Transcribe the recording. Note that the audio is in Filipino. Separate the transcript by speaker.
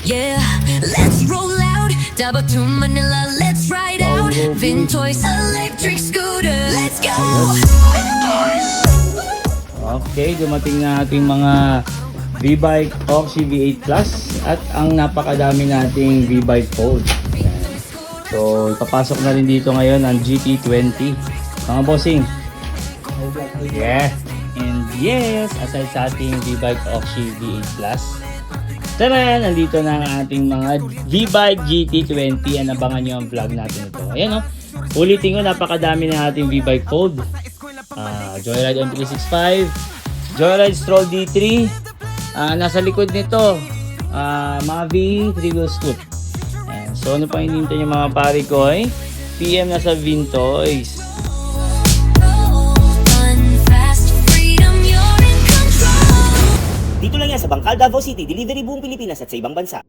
Speaker 1: Yeah, let's roll out. Double to Manila, let's ride out. Vintoy's electric scooter, let's go.
Speaker 2: Okay, dumating na ating mga V-Bike Oxy V8 Plus at ang napakadami nating V-Bike Fold. So, papasok na rin dito ngayon ang GT20. Mga bossing. Yeah. And yes, aside sa ating V-Bike Oxy V8 Plus, tara, nandito na ang ating mga V-Bike GT20. Abangan nyo ang vlog natin ito. Ayan o. Ulitin ko, napakadami na ating V-Bike Fold. Joyride on 365, Joyride Stroll D3, nasa likod nito, Mavi 3-wheel scoot. Ayan. So ano pa hinihintay nyo mga pare ko eh? PM na sa Vintoys.
Speaker 3: Dito lang yan sa Bangkal, Davao City, delivery buong Pilipinas at sa ibang bansa.